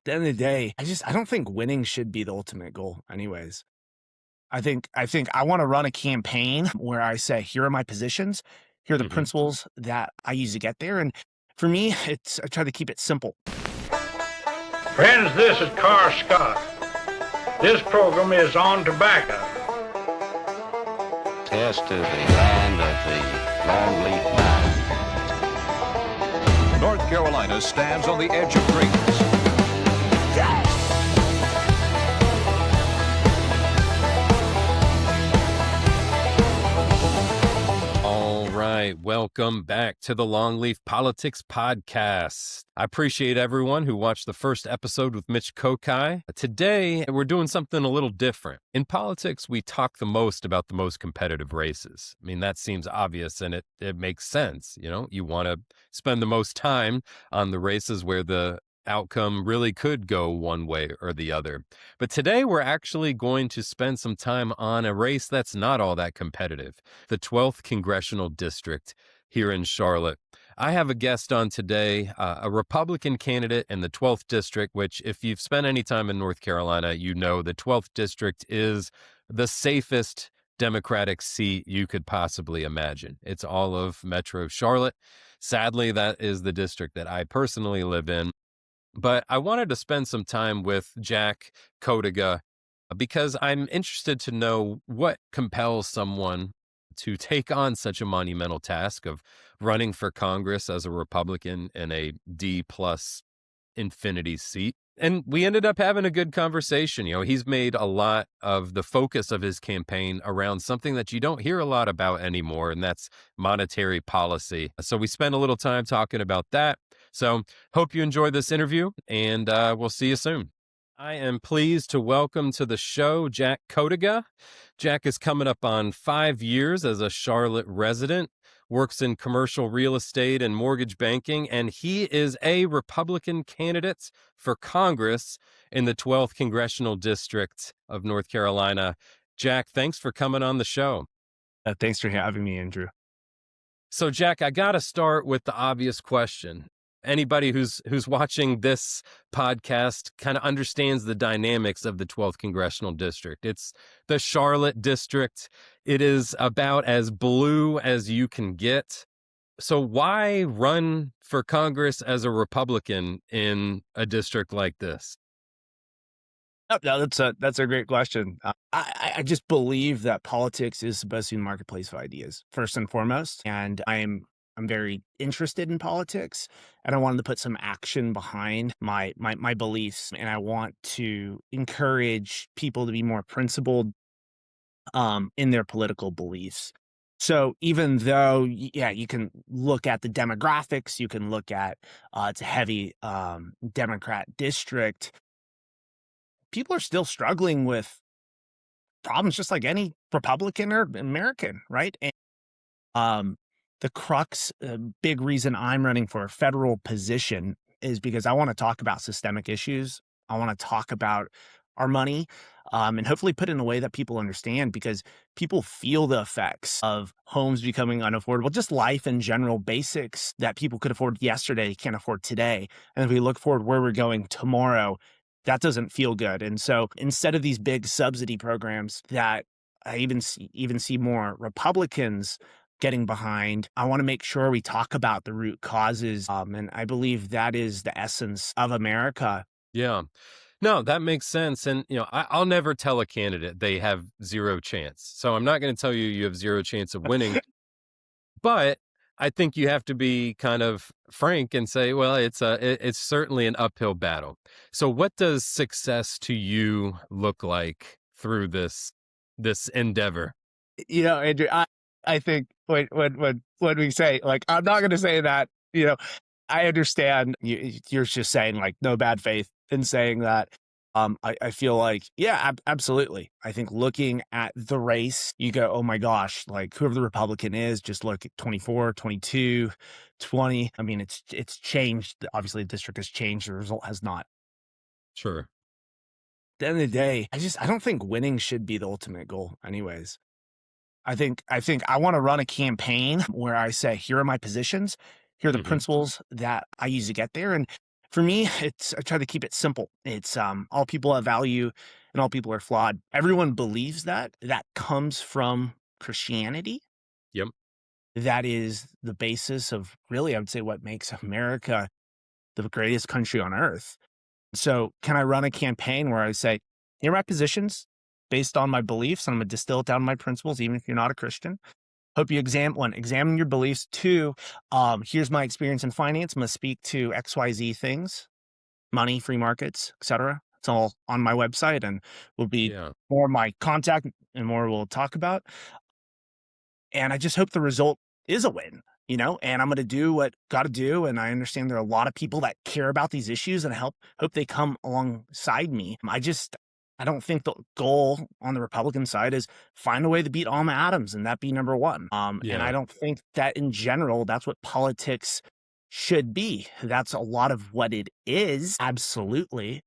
the end of the day, I don't think winning should be the ultimate goal anyways. I think I want to run a campaign where I say, here are my positions, here are the Mhm. principles that I use to get there. And for me, I try to keep it simple. Friends, this is Carr Scott. This program is on tobacco. Test of the land of the longleaf vine. North Carolina stands on the edge of greatness. All right, welcome back to the Longleaf Politics Podcast. I appreciate everyone who watched the first episode with Mitch Kokai. Today, we're doing something a little different. In politics, we talk the most about the most competitive races. I mean, that seems obvious and it makes sense. You know, you want to spend the most time on the races where the outcome really could go one way or the other. But today we're actually going to spend some time on a race that's not all that competitive, the 12th Congressional District here in Charlotte. I have a guest on today, a Republican candidate in the 12th District, which if you've spent any time in North Carolina, you know the 12th District is the safest Democratic seat you could possibly imagine. It's all of Metro Charlotte. Sadly, that is the district that I personally live in. But I wanted to spend some time with Jack Kotiga because I'm interested to know what compels someone to take on such a monumental task of running for Congress as a Republican in a D plus infinity seat. And we ended up having a good conversation. You know, he's made a lot of the focus of his campaign around something that you don't hear a lot about anymore, and that's monetary policy. So we spent a little time talking about that. So hope you enjoy this interview, and we'll see you soon. I am pleased to welcome to the show Jack Kotiga. Jack is coming up on 5 years as a Charlotte resident, works in commercial real estate and mortgage banking, and he is a Republican candidate for Congress in the 12th Congressional District of North Carolina. Jack, thanks for coming on the show. Thanks for having me, Andrew. So, Jack, I got to start with the obvious question. Anybody who's watching this podcast kind of understands the dynamics of the 12th Congressional District. It's the Charlotte district. It is about as blue as you can get. So why run for Congress as a Republican in a district like this? No, that's a great question. I just believe that politics is supposed to be the marketplace of ideas first and foremost, and I'm very interested in politics, and I wanted to put some action behind my beliefs, and I want to encourage people to be more principled in their political beliefs. So even though, yeah, you can look at the demographics, you can look at it's a heavy Democrat district, people are still struggling with problems just like any Republican or American, right? And the crux, big reason I'm running for a federal position is because I want to talk about systemic issues. I want to talk about our money and hopefully put it in a way that people understand, because people feel the effects of homes becoming unaffordable, just life in general, basics that people could afford yesterday can't afford today. And if we look forward where we're going tomorrow, that doesn't feel good. And so instead of these big subsidy programs that I even see more Republicans getting behind, I want to make sure we talk about the root causes. And I believe that is the essence of America. Yeah. No, that makes sense. And, you know, I'll never tell a candidate they have zero chance. So I'm not going to tell you you have zero chance of winning. But I think you have to be kind of frank and say, well, it's certainly an uphill battle. So what does success to you look like through this endeavor? You know, Andrew, I think when we say, like, I'm not going to say that, you know, I understand you're just saying like no bad faith in saying that. I feel like, yeah, absolutely. I think looking at the race, you go, oh my gosh, like whoever the Republican is, just look at 24, 22, 20. I mean, it's changed. Obviously, the district has changed. The result has not. Sure. At the end of the day, I don't think winning should be the ultimate goal anyways. I think I want to run a campaign where I say, here are my positions, here are the principles that I use to get there. And For me, I try to keep it simple. It's all people have value and all people are flawed. Everyone believes that. That comes from Christianity. Yep. That is the basis of really, I would say, what makes America the greatest country on earth. So, can I run a campaign where I say, here are my positions based on my beliefs? I'm going to distill it down to my principles, even if you're not a Christian. Hope you examine your beliefs. Two, here's my experience in finance. I'm going to speak to XYZ things, money, free markets, etc. It's all on my website and will be Yeah. more my contact and more we'll talk about. And I just hope the result is a win, and I'm going to do what got to do. And I understand there are a lot of people that care about these issues and hope they come alongside me. I don't think the goal on the Republican side is find a way to beat Alma Adams and that be number one. And I Yeah. don't think that in general, that's what politics should be. That's a lot of what it is. Absolutely.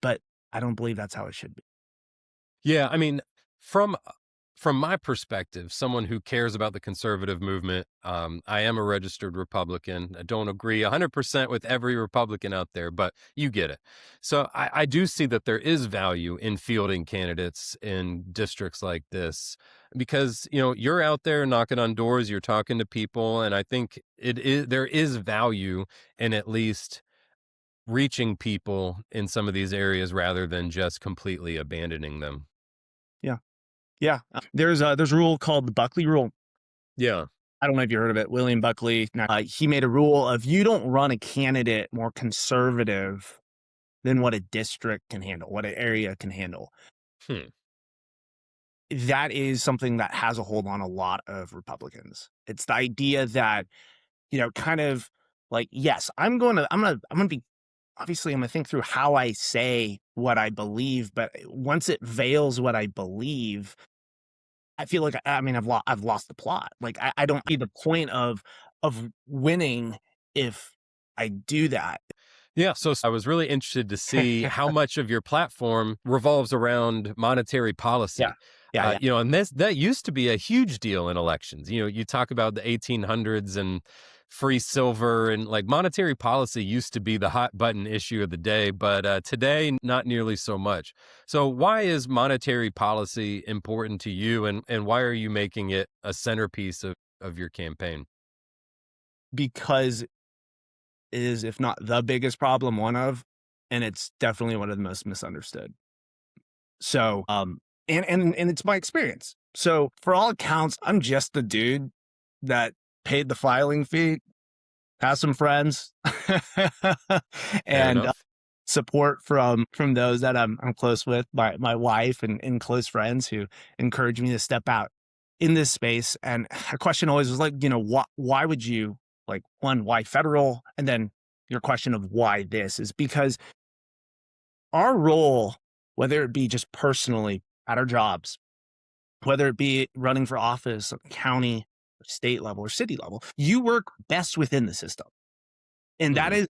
But I don't believe that's how it should be. Yeah, I mean, from from my perspective, someone who cares about the conservative movement, I am a registered Republican. I don't agree 100% with every Republican out there, but you get it. So I do see that there is value in fielding candidates in districts like this because, you're out there knocking on doors, you're talking to people, and I think there is value in at least reaching people in some of these areas rather than just completely abandoning them. Yeah. Yeah. There's a rule called the Buckley rule. Yeah. I don't know if you heard of it. William Buckley, he made a rule of you don't run a candidate more conservative than what a district can handle, what an area can handle. Hmm. That is something that has a hold on a lot of Republicans. It's the idea that, kind of like, yes, I'm gonna be, obviously I'm gonna think through how I say what I believe, but once it veils what I believe, I feel like I've lost the plot. Like I don't see the point of winning if I do that. Yeah. So I was really interested to see how much of your platform revolves around monetary Yeah. policy. Yeah, yeah. And that used to be a huge deal in elections. You talk about the 1800s and free silver, and like monetary policy used to be the hot button issue of the day, but today, not nearly so much. So why is monetary policy important to you, and why are you making it a centerpiece of your campaign? Because it is, if not the biggest problem, and it's definitely one of the most misunderstood. So, and it's my experience. So for all accounts, I'm just the dude that paid the filing fee, has some friends, Fair and enough. support from those that I'm close with, my wife and close friends who encourage me to step out in this space. And a question always was like, why would you, like, one, why federal? And then your question of why this is because our role, whether it be just personally at our jobs, whether it be running for office, county, or state level, or city level, you work best within the system. And that Hmm. is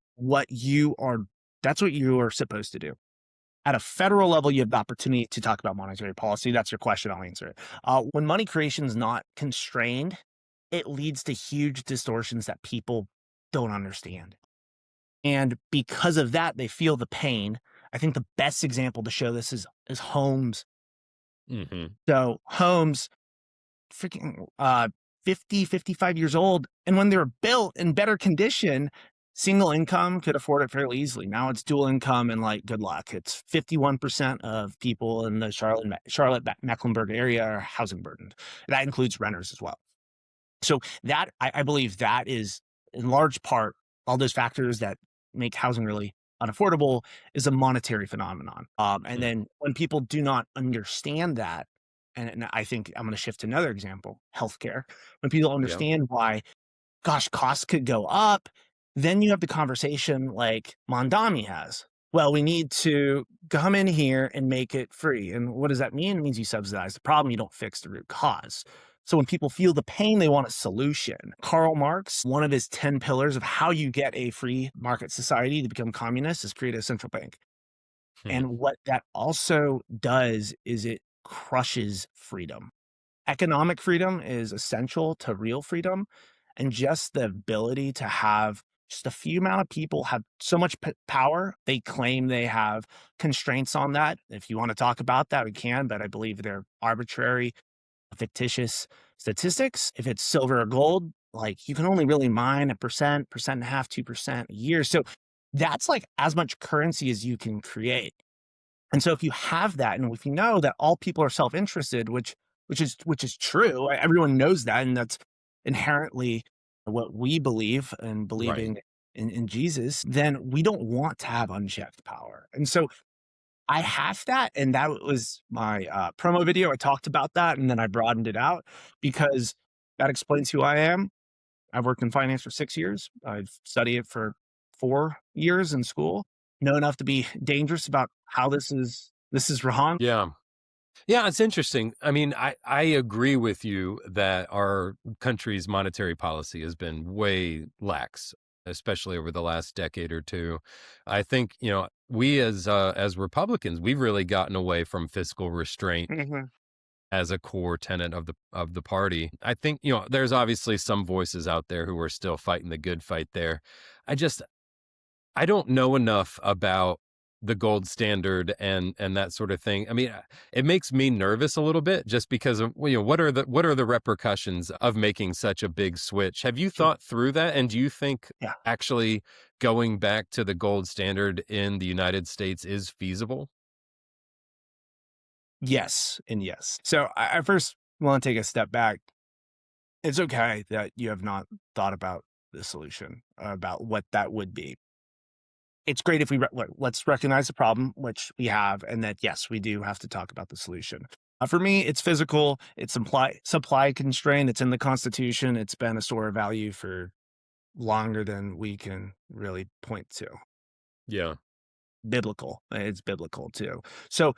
that's what you are supposed to do. At a federal level, you have the opportunity to talk about monetary policy. That's your question. I'll answer it. When money creation is not constrained, it leads to huge distortions that people don't understand. And because of that, they feel the pain. I think the best example to show this is homes. Hmm. So homes, freaking 50, 55 years old. And when they were built in better condition, single income could afford it fairly easily. Now it's dual income and like, good luck. It's 51% of people in the Mecklenburg area are housing burdened. That includes renters as well. So that I believe that is in large part all those factors that make housing really unaffordable is a monetary phenomenon. And then when people do not understand that, and I think I'm going to shift to another example, healthcare. When people Yeah. understand why, gosh, costs could go up, then you have the conversation like Mondami has. Well, we need to come in here and make it free. And what does that mean? It means you subsidize the problem, you don't fix the root cause. So when people feel the pain, they want a solution. Karl Marx, one of his 10 pillars of how you get a free market society to become communist is create a central bank. Hmm. And what that also does is it crushes freedom. Economic freedom is essential to real freedom, and just the ability to have just a few amount of people have so much power. They claim they have constraints on that. If you want to talk about that, we can, but I believe they're arbitrary, fictitious statistics. If it's silver or gold, like you can only really mine 1%, 1.5%, 2% a year. So that's like as much currency as you can create. And so if you have that, and if you know that all people are self-interested, which is true, everyone knows that, and that's inherently what we believe and Right. believing in Jesus, then we don't want to have unchecked power. And so I have that, and that was my promo video. I talked about that, and then I broadened it out because that explains who I am. I've worked in finance for 6 years. I've studied it for 4 years in school. Know enough to be dangerous about how this is wrong. Yeah. Yeah, it's interesting. I mean, I agree with you that our country's monetary policy has been way lax, especially over the last decade or two. I think, we as Republicans, we've really gotten away from fiscal restraint Mhm. as a core tenet of the party. I think, there's obviously some voices out there who are still fighting the good fight there. I just I don't know enough about the gold standard and that sort of thing. I mean, it makes me nervous a little bit just because of, what are the repercussions of making such a big switch? Have you Sure. thought through that? And do you think Yeah. actually going back to the gold standard in the United States is feasible? Yes, and yes. So I first want to take a step back. It's okay that you have not thought about the solution, about what that would be. It's great if let's recognize the problem, which we have, and that yes, we do have to talk about the solution. For me, it's physical, it's supply constraint, it's in the Constitution, it's been a store of value for longer than we can really point to. Yeah. Biblical, it's biblical too. So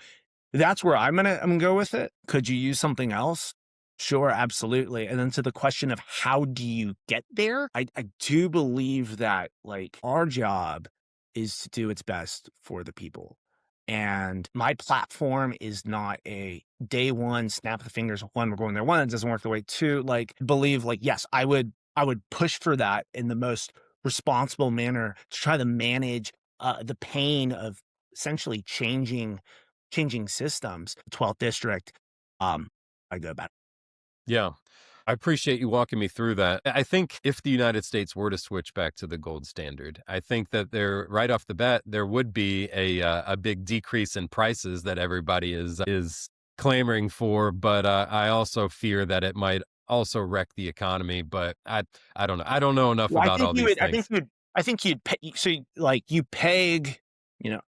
that's where I'm gonna go with it. Could you use something else? Sure, absolutely. And then to the question of how do you get there? I do believe that like our job is to do its best for the people. And my platform is not a day one, snap the fingers, one, we're going there. One, it doesn't work the way two, like believe like, yes, I would push for that in the most responsible manner to try to manage the pain of essentially changing systems. 12th district, um, I go about. Yeah. I appreciate you walking me through that. I think if the United States were to switch back to the gold standard, I think that there, right off the bat, there would be a big decrease in prices that everybody is clamoring for. But I also fear that it might also wreck the economy. But I don't know. I don't know enough Well, I about think all you these would. things. I think you'd pay. So, like, you peg,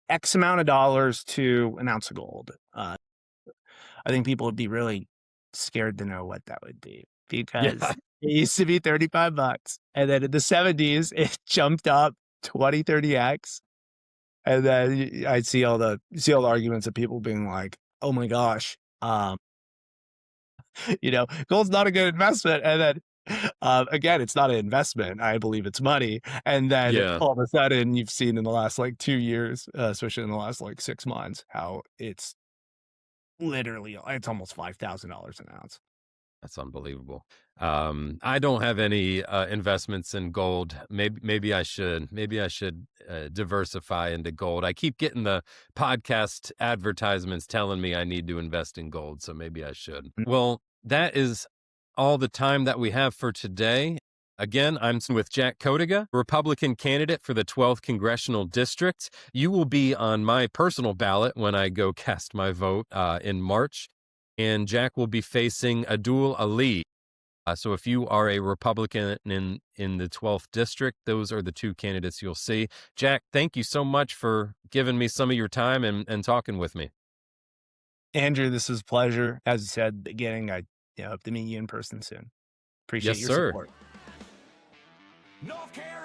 X amount of dollars to an ounce of gold. I think people would be really scared to know what that would be Yeah, because it used to be $35, and then in the '70s it jumped up 20, 30x, and then I see all the arguments of people being like, "Oh my gosh, gold's not a good investment." And then, again, it's not an investment. I believe it's money. And then yeah, all of a sudden, you've seen in the last like 2 years, especially in the last like 6 months, how it's almost $5,000 an ounce. that's unbelievable. I don't have any investments in gold. Maybe I should. Maybe I should diversify into gold. I keep getting the podcast advertisements telling me I need to invest in gold, so maybe I should. Well, that is all the time that we have for today. Again, I'm with Jack Kotiga, Republican candidate for the 12th Congressional District. You will be on my personal ballot when I go cast my vote in March. And Jack will be facing Abdul Ali. So if you are a Republican in the 12th district, those are the two candidates you'll see. Jack, thank you so much for giving me some of your time and talking with me. Andrew, this is a pleasure. As I said at the beginning, I hope to meet you in person soon. Appreciate Yes, your sir. support. North Carolina.